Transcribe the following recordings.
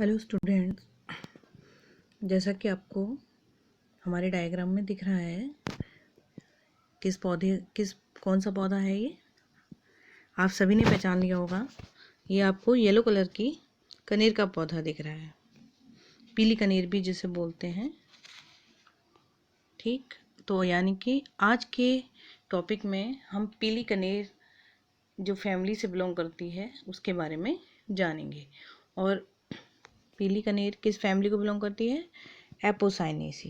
Hello students, जैसा कि आपको हमारे डायग्राम में दिख रहा है कौन सा पौधा है ये आप सभी ने पहचान लिया होगा। ये आपको येलो कलर की कनेर का पौधा दिख रहा है, पीली कनेर भी जिसे बोलते हैं। ठीक, तो यानी कि आज के टॉपिक में हम पीली कनेर जो फैमिली से बिलोंग करती है उसके बारे में जानेंगे। और पीली कनेर किस फैमिली को बिलोंग करती है? एपोसाइनेसी।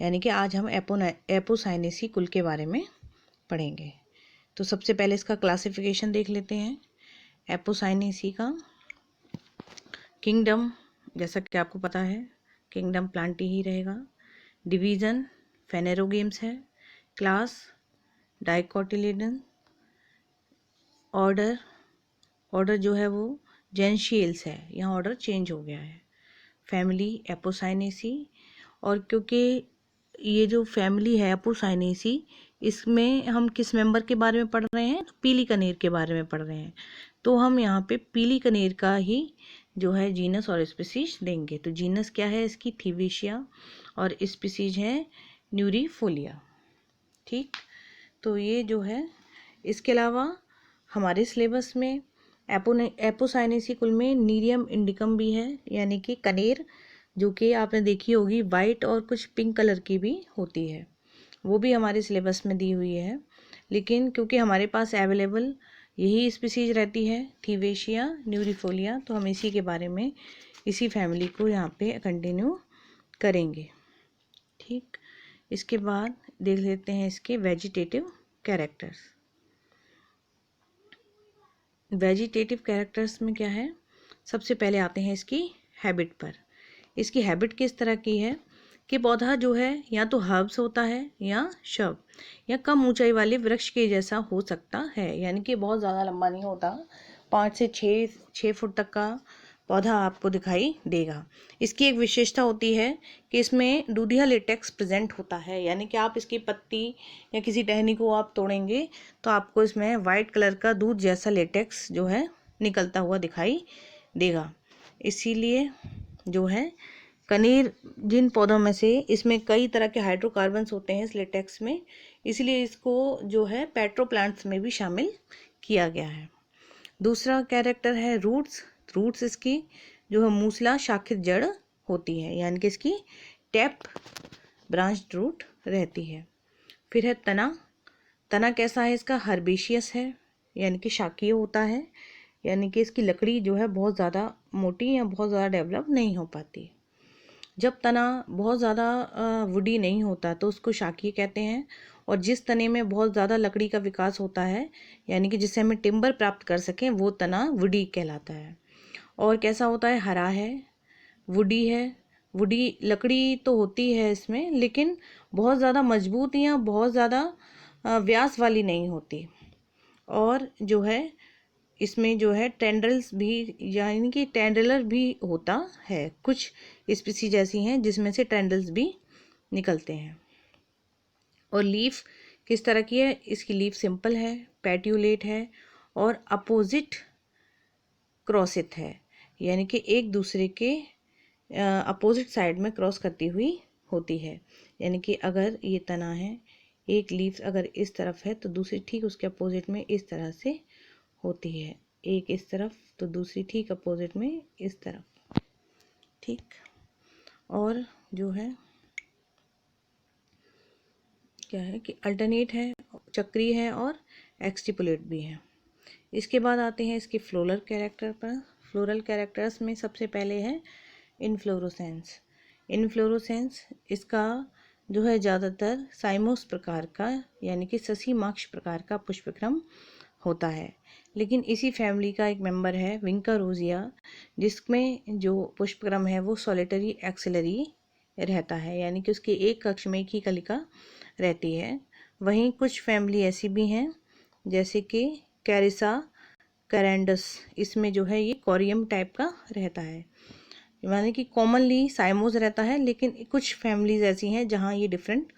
यानी कि आज हम एपोसाइनेसी कुल के बारे में पढ़ेंगे। तो सबसे पहले इसका क्लासिफिकेशन देख लेते हैं। एपोसाइनेसी का किंगडम, जैसा कि आपको पता है किंगडम प्लांटी ही रहेगा। डिवीज़न फेनेरोगेम्स है। Class dicotyledon. ऑर्डर जो है वो जेंशियल्स है, यहाँ ऑर्डर चेंज हो गया है। Family Apocynaceae. और क्योंकि ये जो फैमिली है एपोसाइनेसी, इसमें हम किस मेंबर के बारे में पढ़ रहे हैं? पीली कनेर के बारे में पढ़ रहे हैं। तो हम यहाँ पे पीली कनेर का ही जो है जीनस और स्पीसीज देंगे। तो जीनस क्या है इसकी? थीवेशिया, और स्पीसीज है न्यूरीफोलिया। ठीक, तो ये जो है, इसके अलावा हमारे सिलेबस में एपोसाइनेसी कुल में नीरियम इंडिकम भी है, यानी कि कनेर जो कि आपने देखी होगी वाइट और कुछ पिंक कलर की भी होती है, वो भी हमारे सिलेबस में दी हुई है। लेकिन क्योंकि हमारे पास अवेलेबल यही स्पीसीज रहती है थीवेशिया न्यूरीफोलिया, तो हम इसी के बारे में इसी फैमिली को यहाँ पे कंटिन्यू करेंगे। ठीक, इसके बाद देख लेते हैं इसके वेजिटेटिव कैरेक्टर्स। वेजिटेटिव कैरेक्टर्स में क्या है? सबसे पहले आते हैं इसकी हैबिट पर। इसकी हैबिट किस तरह की है कि पौधा जो है या तो हर्ब्स होता है या शब या कम ऊंचाई वाले वृक्ष के जैसा हो सकता है, यानी कि बहुत ज़्यादा लंबा नहीं होता। 5 से 6 फुट तक का पौधा आपको दिखाई देगा। इसकी एक विशेषता होती है कि इसमें दूधिया लेटेक्स प्रेजेंट होता है, यानी कि आप इसकी पत्ती या किसी टहनी को आप तोड़ेंगे तो आपको इसमें वाइट कलर का दूध जैसा लेटेक्स जो है निकलता हुआ दिखाई देगा। इसीलिए जो है कनेर जिन पौधों में से, इसमें कई तरह के हाइड्रोकार्बन्स होते हैं इस लेटेक्स में, इसलिए इसको जो है पेट्रोप्लांट्स में भी शामिल किया गया है। दूसरा कैरेक्टर है रूट्स इसकी जो है मूसला शाखित जड़ होती है, यानी कि इसकी टैप ब्रांच रूट रहती है। फिर है तना कैसा है इसका? हर्बेशियस है, यानी कि शाकीय होता है, यानी कि इसकी लकड़ी जो है बहुत ज़्यादा मोटी या बहुत ज़्यादा डेवलप नहीं हो पाती। जब तना बहुत ज़्यादा वुडी नहीं होता तो उसको शाकीय कहते हैं, और जिस तने में बहुत ज़्यादा लकड़ी का विकास होता है, यानी कि जिससे हमें टिम्बर प्राप्त कर सकें, वो तना वुडी कहलाता है। और कैसा होता है? हरा है, वुडी है। वुडी लकड़ी तो होती है इसमें, लेकिन बहुत ज़्यादा मजबूत या बहुत ज़्यादा व्यास वाली नहीं होती। और जो है इसमें जो है टेंड्रल्स भी, यानी कि टेंड्रलर भी होता है। कुछ स्पीसीज ऐसी हैं जिसमें से टेंड्रल्स भी निकलते हैं। और लीफ किस तरह की है? इसकी लीफ सिंपल है, पैट्यूलेट है और अपोजिट क्रॉसित है, यानी कि एक दूसरे के अपोजिट साइड में क्रॉस करती हुई होती है। यानी कि अगर ये तना है, एक लीफ अगर इस तरफ है तो दूसरी ठीक उसके अपोजिट में इस तरह से होती है, एक इस तरफ तो दूसरी ठीक अपोजिट में इस तरफ। ठीक, और जो है क्या है कि अल्टरनेट है, चक्रीय है और एक्सटिपुलेट भी है। इसके बाद आते हैं इसके फ्लोरल कैरेक्टर पर। फ्लोरल कैरेक्टर्स में सबसे पहले है इनफ्लोरोसेंस इसका जो है ज़्यादातर साइमोस प्रकार का, यानी कि ससीमाक्ष प्रकार का पुष्पक्रम होता है। लेकिन इसी फैमिली का एक मेंबर है विंका रोजिया, जिसमें जो पुष्पक्रम है वो सॉलिटरी एक्सिलरी रहता है, यानी कि उसके एक कक्ष में एक ही कलिका रहती है। वहीं कुछ फैमिली ऐसी भी हैं जैसे कि कैरिसा कैरेंडस, इसमें जो है ये कोरियम टाइप का रहता है, यानी कि कॉमनली साइमोस रहता है, लेकिन कुछ फैमिलीज ऐसी हैं जहाँ ये डिफरेंट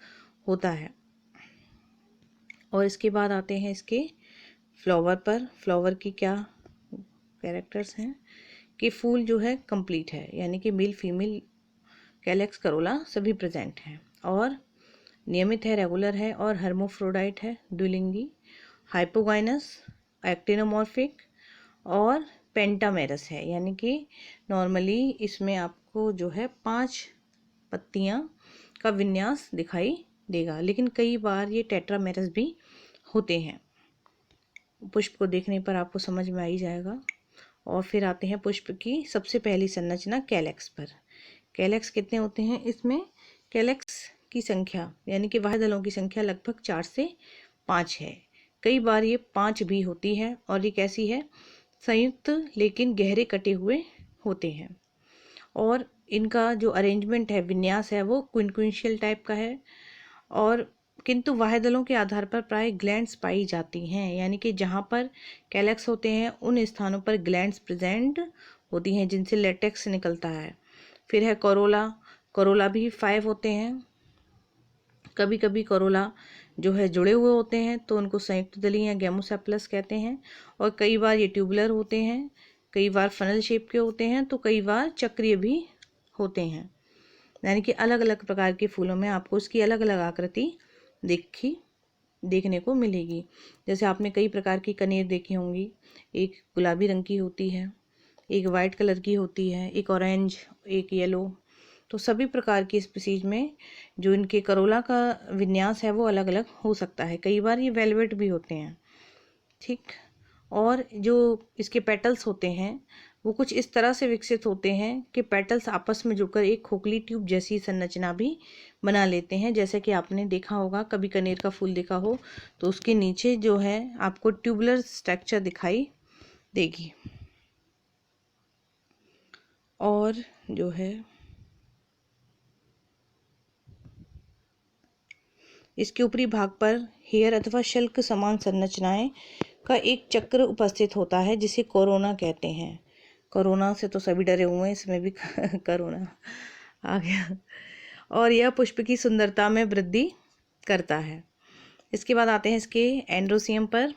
होता है। और इसके बाद आते हैं इसके फ्लावर पर। फ्लावर की क्या कैरेक्टर्स हैं कि फूल जो है कंप्लीट है, यानी कि मेल फीमेल कैलेक्स करोला सभी प्रेजेंट हैं और नियमित है, रेगुलर है और हर्मोफ्रोडाइट है, द्विलिंगी, हाइपोगाइनस, एक्टिनोमॉर्फिक और पेंटामेरस है, यानी कि नॉर्मली इसमें आपको जो है 5 पत्तियां का विन्यास दिखाई देगा, लेकिन कई बार ये टेट्रामेरस भी होते हैं। पुष्प को देखने पर आपको समझ में आ ही जाएगा। और फिर आते हैं पुष्प की सबसे पहली संरचना कैलेक्स पर। कैलेक्स कितने होते हैं इसमें? कैलेक्स की संख्या यानी कि बाह्य दलों की संख्या लगभग 4 से 5 है। कई बार ये 5 भी होती है और ये कैसी है? संयुक्त लेकिन गहरे कटे हुए होते हैं और इनका जो अरेंजमेंट है, विन्यास है, वो क्विंक्विंशियल टाइप का है और किंतु बाह्य दलों के आधार पर प्राय ग्लैंड्स पाई जाती हैं, यानी कि जहाँ पर कैलेक्स होते हैं उन स्थानों पर ग्लैंड्स प्रेजेंट होती हैं जिनसे लेटेक्स निकलता है। फिर है कोरोला। कोरोला भी 5 होते हैं। कभी कभी कोरोला जो है जुड़े हुए होते हैं तो उनको संयुक्त दली या गेमोसेप्लस कहते हैं और कई बार ये ट्यूबुलर होते हैं, कई बार फनल शेप के होते हैं तो कई बार चक्रीय भी होते हैं, यानी कि अलग अलग प्रकार के फूलों में आपको उसकी अलग अलग आकृति देखने को मिलेगी। जैसे आपने कई प्रकार की कनेर देखी होंगी, एक गुलाबी रंग की होती है, एक वाइट कलर की होती है, एक ऑरेंज, एक येलो। तो सभी प्रकार की स्पीसीज में जो इनके करोला का विन्यास है वो अलग अलग हो सकता है। कई बार ये वेलवेट भी होते हैं, ठीक। और जो इसके पेटल्स होते हैं वो कुछ इस तरह से विकसित होते हैं कि पेटल्स आपस में जुड़कर एक खोखली ट्यूब जैसी संरचना भी बना लेते हैं। जैसे कि आपने देखा होगा, कभी कनेर का फूल देखा हो तो उसके नीचे जो है आपको ट्यूबुलर स्ट्रक्चर दिखाई देगी। और जो है इसके ऊपरी भाग पर हेयर अथवा शल्क समान संरचनाएं का एक चक्र उपस्थित होता है जिसे कोरोना कहते हैं। कोरोना से तो सभी डरे हुए हैं, इसमें भी कोरोना आ गया। और यह पुष्प की सुंदरता में वृद्धि करता है। इसके बाद आते हैं इसके एंड्रोसियम पर।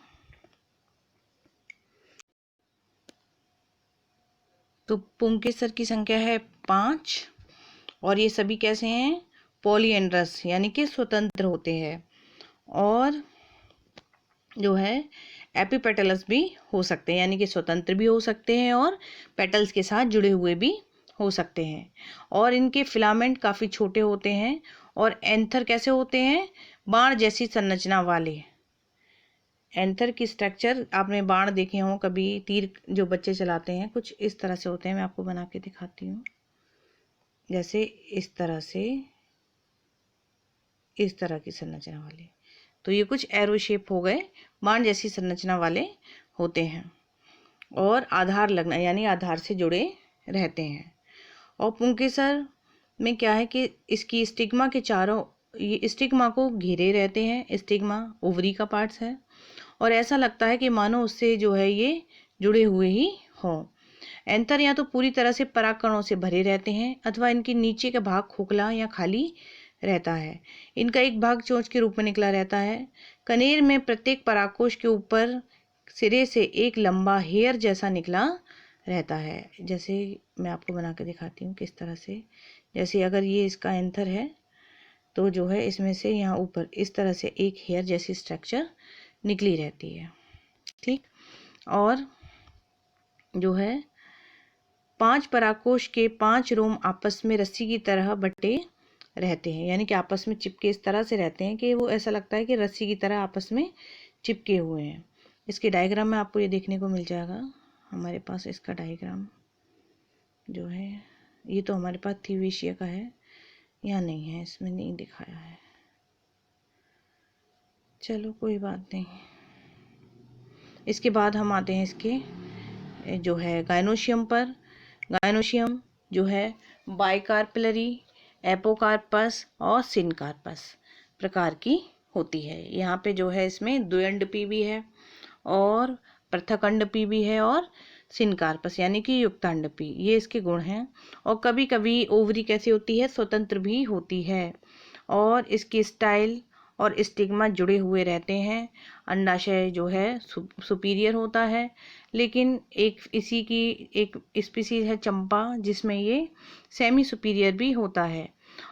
तो पुंकेसर की संख्या है 5 और ये सभी कैसे हैं? पॉलीएंड्रस यानी कि स्वतंत्र होते हैं और जो है एपिपेटलस भी हो सकते हैं, यानी कि स्वतंत्र भी हो सकते हैं और पेटल्स के साथ जुड़े हुए भी हो सकते हैं। और इनके फिलामेंट काफ़ी छोटे होते हैं और एंथर कैसे होते हैं? बाण जैसी संरचना वाले। एंथर की स्ट्रक्चर आपने बाण देखे हों कभी, तीर जो बच्चे चलाते हैं कुछ इस तरह से होते हैं। मैं आपको बना के दिखाती हूँ। जैसे इस तरह से, इस तरह की संरचना वाले, तो ये कुछ एरो शेप हो गए, बाण जैसी संरचना वाले होते हैं और आधार लगना यानी आधार से जुड़े रहते हैं। और पुंकेसर में क्या है कि इसकी स्टिग्मा के चारों, ये स्टिग्मा को घेरे रहते हैं। स्टिग्मा ओवरी का पार्ट्स है और ऐसा लगता है कि मानो उससे जो है ये जुड़े हुए ही हों। एंथर या तो पूरी तरह से परागकणों से भरे रहते हैं अथवा इनके नीचे का भाग खोखला या खाली रहता है। इनका एक भाग चोंच के रूप में निकला रहता है। कनेर में प्रत्येक परागकोश के ऊपर सिरे से एक लंबा हेयर जैसा निकला रहता है। जैसे मैं आपको बना के दिखाती हूँ किस तरह से। जैसे अगर ये इसका एंथर है तो जो है इसमें से यहाँ ऊपर इस तरह से एक हेयर जैसी स्ट्रक्चर निकली रहती है, ठीक। और जो है 5 परागकोश के 5 रोम आपस में रस्सी की तरह बटे रहते हैं, यानी कि आपस में चिपके इस तरह से रहते हैं कि वो ऐसा लगता है कि रस्सी की तरह आपस में चिपके हुए हैं। इसके डायग्राम में आपको ये देखने को मिल जाएगा। हमारे पास इसका डायग्राम जो है, ये तो हमारे पास थीवेशिया का है, यहाँ नहीं है, इसमें नहीं दिखाया है। चलो कोई बात नहीं। इसके बाद हम आते हैं इसके जो है गायनोशियम पर। गायनोशियम जो है बाइकार्पिलरी, एपोकार्पस और सिनकार्पस प्रकार की होती है। यहाँ पे जो है इसमें द्वयंडपी भी है और पृथकंडपी भी है और सिनकार्पस यानी कि युक्तांडपी, ये इसके गुण हैं। और कभी कभी ओवरी कैसी होती है? स्वतंत्र भी होती है। और इसकी स्टाइल और स्टिग्मा जुड़े हुए रहते हैं। अंडाशय जो है सुपीरियर होता है, लेकिन इसी की एक स्पीसीज है चंपा जिसमें ये सेमी सुपीरियर भी होता है।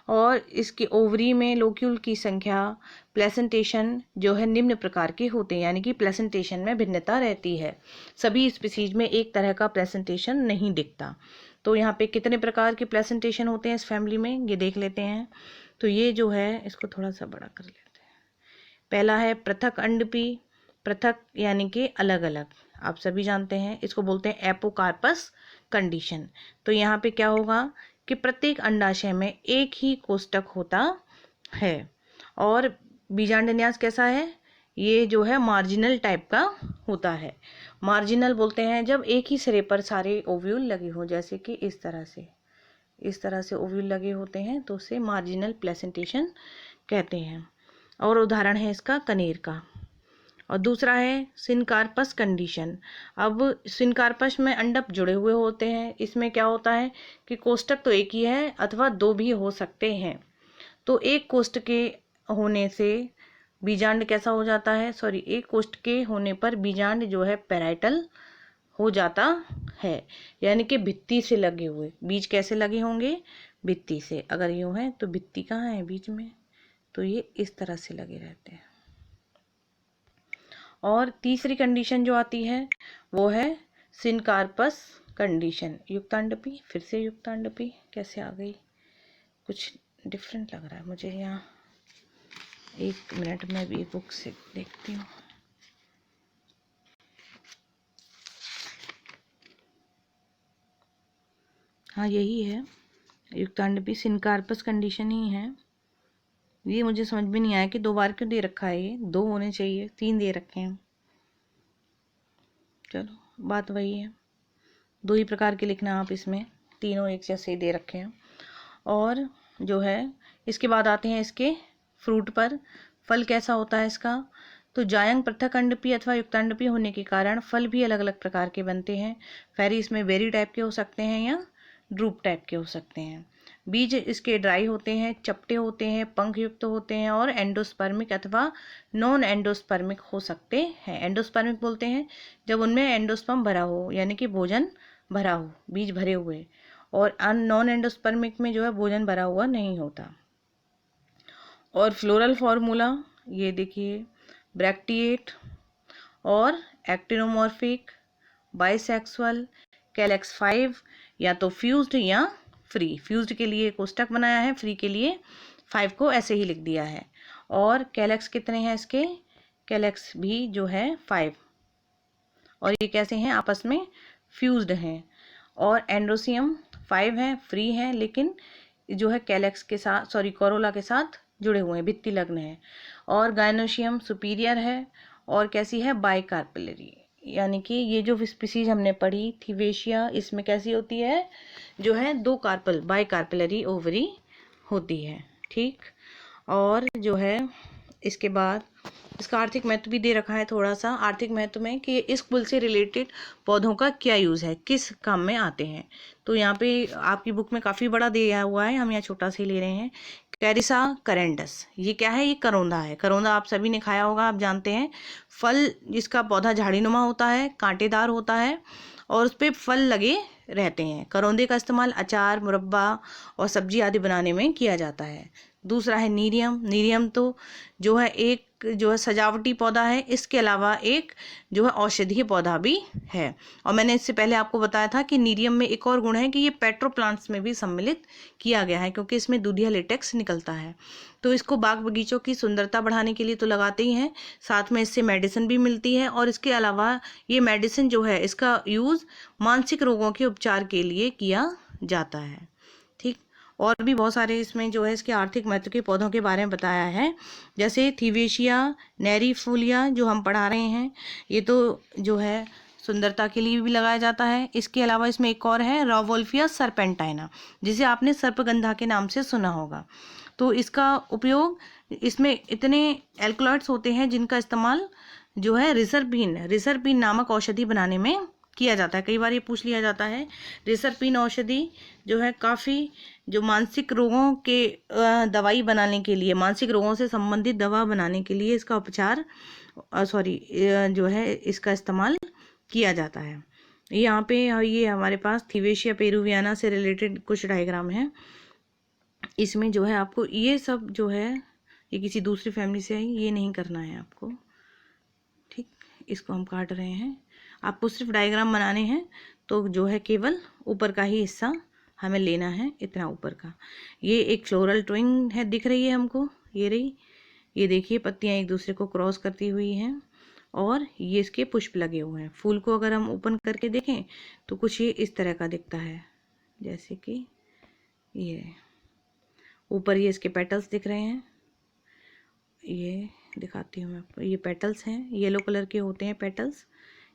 और इसके ओवरी में लोक्यूल की संख्या, प्लेसेंटेशन जो है निम्न प्रकार के होते हैं, यानी कि प्लेसेंटेशन में भिन्नता रहती है। सभी स्पीसीज में एक तरह का प्लेसेंटेशन नहीं दिखता। तो यहाँ पे कितने प्रकार के प्लेसेंटेशन होते हैं इस फैमिली में, ये देख लेते हैं। तो ये जो है, इसको थोड़ा सा बड़ा कर लेते हैं। पहला है पृथक अंडपी। पृथक यानी कि अलग अलग, आप सभी जानते हैं, इसको बोलते हैं एपोकार्पस कंडीशन। तो यहाँ पे क्या होगा कि प्रत्येक अंडाशय में एक ही कोष्ठक होता है। और बीजांडन्यास कैसा है, ये जो है मार्जिनल टाइप का होता है। मार्जिनल बोलते हैं जब एक ही सिरे पर सारे ओव्यूल लगे हों, जैसे कि इस तरह से ओव्यूल लगे होते हैं, तो उसे मार्जिनल प्लेसेंटेशन कहते हैं। और उदाहरण है इसका कनेर का। और दूसरा है सिनकार्पस कंडीशन। अब सिनकार्पस में अंडप जुड़े हुए होते हैं। इसमें क्या होता है कि कोष्ठक तो एक ही है अथवा दो भी हो सकते हैं। तो एक कोष्ठ के होने से बीजांड कैसा हो जाता है, एक कोष्ठ के होने पर बीजांड जो है पैराइटल हो जाता है, यानी कि भित्ति से लगे हुए। बीज कैसे लगे होंगे, भित्ति से। अगर यूं है तो भित्ति कहाँ है बीज में, तो ये इस तरह से लगे रहते हैं। और तीसरी कंडीशन जो आती है वो है सिनकार्पस कंडीशन। युक्तांडपी, फिर से युक्तांडपी कैसे आ गई, कुछ डिफरेंट लग रहा है मुझे यहाँ। एक मिनट में भी बुक से देखती हूँ। हाँ यही है, युक्तांडपी सिनकार्पस कंडीशन ही है। ये मुझे समझ में नहीं आया कि 2 बार क्यों दे रखा है, ये 2 होने चाहिए, 3 दे रखे हैं। चलो बात वही है, 2 ही प्रकार के लिखना आप, इसमें तीनों एक जैसे दे रखे हैं। और जो है इसके बाद आते हैं इसके फ्रूट पर। फल कैसा होता है इसका, तो जायंग पृथक अंडपी अथवा युक्तांडपी होने के कारण फल भी अलग अलग प्रकार के बनते हैं। फैरी इसमें बेरी टाइप के हो सकते हैं या ड्रूप टाइप के हो सकते हैं। बीज इसके ड्राई होते हैं, चपटे होते हैं, पंख युक्त होते हैं और एंडोस्पर्मिक अथवा नॉन एंडोस्पर्मिक हो सकते हैं। एंडोस्पर्मिक बोलते हैं जब उनमें एंडोस्पर्म भरा हो, यानी कि भोजन भरा हो, बीज भरे हुए। और नॉन एंडोस्पर्मिक में जो है भोजन भरा हुआ नहीं होता। और फ्लोरल फॉर्मूला ये देखिए, ब्रैक्टिएट और एक्टिनोमॉर्फिक, बाइसेक्सुअल, कैलेक्स 5 या तो फ्यूज्ड या फ्री। फ्यूज्ड के लिए कोष्ठक बनाया है, फ्री के लिए 5 को ऐसे ही लिख दिया है। और कैलेक्स कितने हैं इसके, कैलेक्स भी जो है 5, और ये कैसे हैं, आपस में फ्यूज्ड हैं। और एंड्रोसियम 5 है, फ्री है, लेकिन जो है कैलेक्स के साथ कोरोला के साथ जुड़े हुए हैं, भित्ति लग्न है। और गायनोशियम सुपीरियर है और कैसी है, बाइकार्पेलरी, यानी कि ये जो स्पीसीज हमने पढ़ी थीवेशिया, इसमें कैसी होती है, जो है 2 कार्पल बाइकार्पेलरी ओवरी होती है। ठीक, और जो है इसके बाद इसका आर्थिक महत्व भी दे रखा है थोड़ा सा। आर्थिक महत्व में कि इस कुल से रिलेटेड पौधों का क्या यूज़ है, किस काम में आते हैं। तो यहाँ पे आपकी बुक में काफ़ी बड़ा दिया हुआ है, हम यहाँ छोटा से ले रहे हैं। कैरिसा करेंडस, ये क्या है, ये करौंदा है। करौंदा आप सभी ने खाया होगा, आप जानते हैं। फल जिसका पौधा झाड़ीनुमा होता है, कांटेदार होता है और उस पर फल लगे रहते हैं। करौंदे का इस्तेमाल अचार, मुरब्बा और सब्जी आदि बनाने में किया जाता है। दूसरा है नीरियम। नीरियम तो जो है एक जो है सजावटी पौधा है, इसके अलावा एक जो है औषधीय पौधा भी है। और मैंने इससे पहले आपको बताया था कि नीरियम में एक और गुण है कि ये पेट्रोप्लांट्स में भी सम्मिलित किया गया है, क्योंकि इसमें दूधिया लेटेक्स निकलता है। तो इसको बाग बगीचों की सुंदरता बढ़ाने के लिए तो लगाते ही हैं, साथ में इससे मेडिसिन भी मिलती है। और इसके अलावा ये मेडिसिन जो है इसका यूज़ मानसिक रोगों के उपचार के लिए किया जाता है। ठीक, और भी बहुत सारे इसमें जो है इसके आर्थिक महत्व के पौधों के बारे में बताया है, जैसे थीवेशिया नेरीफोलिया जो हम पढ़ा रहे हैं, ये तो जो है सुंदरता के लिए भी लगाया जाता है। इसके अलावा इसमें एक और है रॉवोल्फिया सरपेंटाइना, जिसे आपने सर्पगंधा के नाम से सुना होगा। तो इसका उपयोग, इसमें इतने एल्कलॉइड्स होते हैं जिनका इस्तेमाल जो है रिसर्पिन नामक औषधि बनाने में किया जाता है। कई बार ये पूछ लिया जाता है रेसरपिन औषधि जो है काफ़ी जो मानसिक रोगों के दवाई बनाने के लिए, मानसिक रोगों से संबंधित दवा बनाने के लिए इसका उपचार जो है इसका इस्तेमाल किया जाता है। यहाँ पे ये हमारे पास थीवेशिया पेरुवियाना से रिलेटेड कुछ डायग्राम हैं। इसमें जो है आपको ये सब जो है ये किसी दूसरी फैमिली से है, ये नहीं करना है आपको, ठीक। इसको हम काट रहे हैं, आपको सिर्फ डायग्राम बनाने हैं, तो जो है केवल ऊपर का ही हिस्सा हमें लेना है, इतना ऊपर का। ये एक फ्लोरल ट्विंग है, दिख रही है हमको, ये रही, ये देखिए पत्तियां एक दूसरे को क्रॉस करती हुई हैं और ये इसके पुष्प लगे हुए हैं। फूल को अगर हम ओपन करके देखें तो कुछ ये इस तरह का दिखता है, जैसे कि ये ऊपर ये इसके पेटल्स दिख रहे हैं, ये दिखाती हूँ मैं आपको, ये पेटल्स हैं, येलो कलर के होते हैं पेटल्स,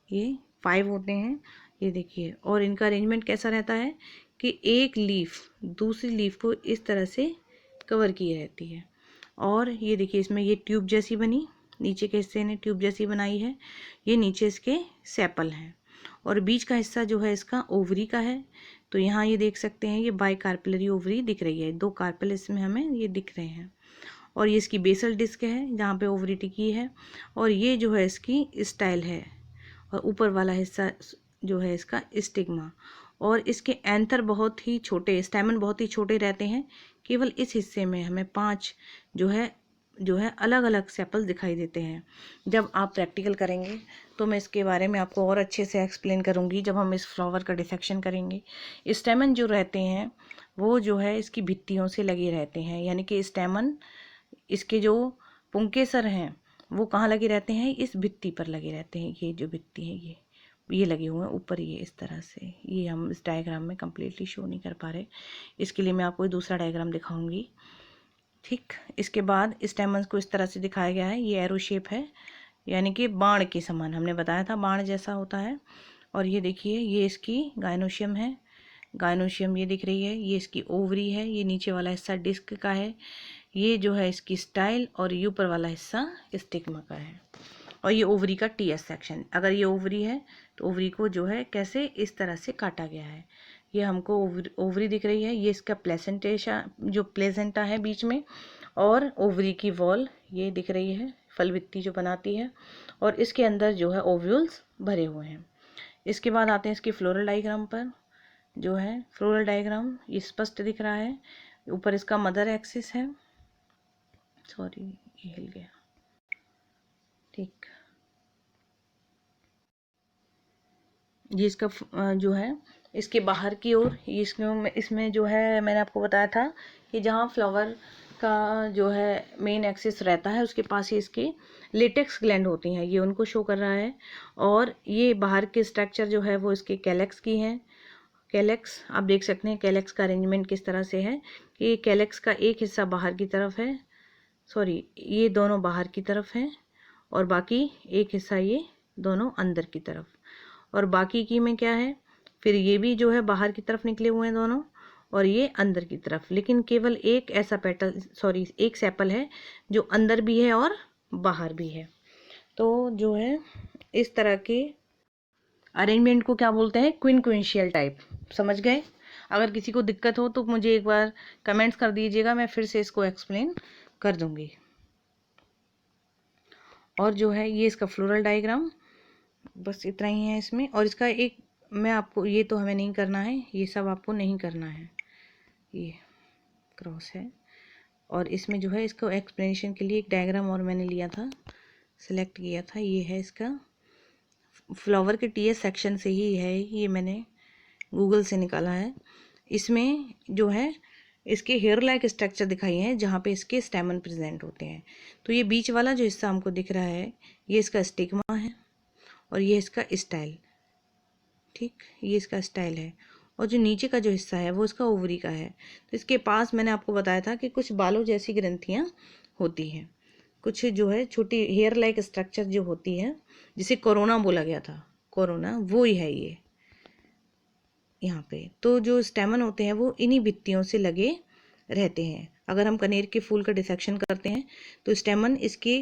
ये 5 होते हैं, ये देखिए। और इनका अरेंजमेंट कैसा रहता है कि एक लीफ दूसरी लीफ को इस तरह से कवर की रहती है। और ये देखिए इसमें ये ट्यूब जैसी बनी, नीचे के हिस्से ने ट्यूब जैसी बनाई है, ये नीचे इसके सेपल हैं। और बीच का हिस्सा जो है इसका ओवरी का है। तो यहाँ ये देख सकते हैं ये बाई कार्पिलरी ओवरी दिख रही है, 2 कार्पेल इसमें हमें ये दिख रहे हैं। और ये इसकी बेसल डिस्क है जहाँ पे ओवरी टिकी है। और ये जो है इसकी स्टाइल है, और ऊपर वाला हिस्सा जो है इसका स्टिग्मा। और इसके एंथर बहुत ही छोटे, स्टैमन बहुत ही छोटे रहते हैं। केवल इस हिस्से में हमें 5 जो है अलग अलग सेपल दिखाई देते हैं। जब आप प्रैक्टिकल करेंगे तो मैं इसके बारे में आपको और अच्छे से एक्सप्लेन करूँगी जब हम इस फ्लावर का डिसेक्शन करेंगे। स्टैमन जो रहते हैं वो जो है इसकी भित्तियों से लगे रहते हैं, यानी कि स्टैमन इसके जो पुंकेसर हैं वो कहाँ लगे रहते हैं, इस भित्ति पर लगे रहते हैं। ये जो भित्ति है ये लगे हुए हैं ऊपर, ये इस तरह से। ये हम इस डायग्राम में कम्प्लीटली शो नहीं कर पा रहे, इसके लिए मैं आपको दूसरा डायग्राम दिखाऊंगी, ठीक। इसके बाद स्टेमन्स को इस तरह से दिखाया गया है, ये एरो शेप है, यानी कि बाण के समान, हमने बताया था बाण जैसा होता है। और ये देखिए ये इसकी गायनोशियम है, गायनोशियम ये दिख रही है, ये इसकी ओवरी है, ये नीचे वाला हिस्सा डिस्क का है, ये जो है इसकी स्टाइल, और ये ऊपर वाला हिस्सा स्टिग्मा का है। और ये ओवरी का टीएस सेक्शन, अगर ये ओवरी है तो ओवरी को जो है कैसे इस तरह से काटा गया है। ये हमको ओवरी दिख रही है, ये इसका प्लेसेंटेशा जो प्लेसेंटा है बीच में, और ओवरी की वॉल ये दिख रही है, फलवित्ती जो बनाती है, और इसके अंदर जो है ओव्यूल्स भरे हुए हैं। इसके बाद आते हैं इसकी फ्लोरल डायग्राम पर। जो है फ्लोरल डायग्राम ये स्पष्ट दिख रहा है, ऊपर इसका मदर एक्सिस है, सॉरी ये हिल गया, ठीक। ये इसका जो है इसके बाहर की ओर इसमें जो है मैंने आपको बताया था कि जहाँ फ्लावर का जो है मेन एक्सिस रहता है उसके पास ही इसकी लेटेक्स ग्लैंड होती हैं, ये उनको शो कर रहा है। और ये बाहर के स्ट्रक्चर जो है वो इसके कैलेक्स की हैं। कैलेक्स आप देख सकते हैं कैलेक्स का अरेंजमेंट किस तरह से है कि कैलेक्स का एक हिस्सा बाहर की तरफ है, सॉरी ये दोनों बाहर की तरफ हैं, और बाकी एक हिस्सा ये दोनों अंदर की तरफ। और बाकी की में क्या है, फिर ये भी जो है बाहर की तरफ निकले हुए हैं दोनों, और ये अंदर की तरफ। लेकिन केवल एक ऐसा एक सेपल है जो अंदर भी है और बाहर भी है। तो जो है इस तरह के अरेंजमेंट को क्या बोलते हैं, क्विंक्विंशियल टाइप। समझ गए? अगर किसी को दिक्कत हो तो मुझे एक बार कमेंट्स कर दीजिएगा, मैं फिर से इसको एक्सप्लेन कर दूंगी। और जो है ये इसका फ्लोरल डायग्राम, बस इतना ही है इसमें। और इसका एक मैं आपको, ये तो हमें नहीं करना है, ये सब आपको नहीं करना है, ये क्रॉस है। और इसमें जो है इसको एक्सप्लेनेशन के लिए एक डायग्राम और मैंने लिया था, सिलेक्ट किया था, ये है इसका फ्लावर के टीएस सेक्शन से ही है, ये मैंने गूगल से निकाला है। इसमें जो है इसके हेयर लाइक स्ट्रक्चर दिखाई हैं जहाँ पे इसके स्टेमन प्रेजेंट होते हैं। तो ये बीच वाला जो हिस्सा हमको दिख रहा है ये इसका स्टिग्मा है, और ये इसका स्टाइल, ठीक, ये इसका स्टाइल है। और जो नीचे का जो हिस्सा है वो इसका ओवरी का है। तो इसके पास मैंने आपको बताया था कि कुछ बालों जैसी ग्रंथियाँ होती हैं, कुछ जो है छोटी हेयर लाइक स्ट्रक्चर जो होती है, जिसे कोरोना बोला गया था, कोरोना वो ही है ये यहाँ पे। तो जो स्टेमन होते हैं वो इन्हीं भित्तियों से लगे रहते हैं। अगर हम कनेर के फूल का डिसेक्शन करते हैं तो स्टेमन इसके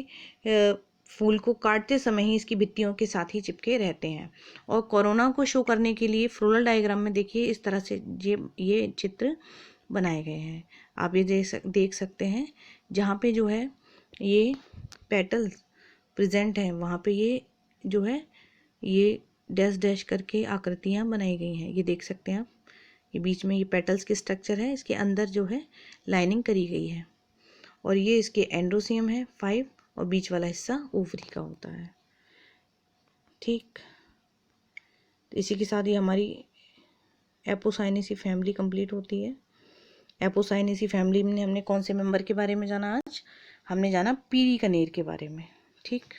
फूल को काटते समय ही इसकी भित्तियों के साथ ही चिपके रहते हैं। और कोरोना को शो करने के लिए फ्लोरल डायग्राम में देखिए इस तरह से ये चित्र बनाए गए हैं। आप ये देख सकते हैं जहाँ पे जो है ये पेटल्स प्रेजेंट हैं, वहाँ पे ये जो है ये डैश डैश करके आकृतियाँ बनाई गई हैं। ये देख सकते हैं आप, ये बीच में ये पेटल्स की स्ट्रक्चर है, इसके अंदर जो है लाइनिंग करी गई है। और ये इसके एंड्रोसियम है 5, और बीच वाला हिस्सा ओवरी का होता है। ठीक, तो इसी के साथ ही हमारी एपोसाइनेसी फैमिली कंप्लीट होती है। एपोसाइनेसी फैमिली में हमने कौन से मेंबर के बारे में जाना आज? हमने जाना पीरी कनेर के बारे में। ठीक।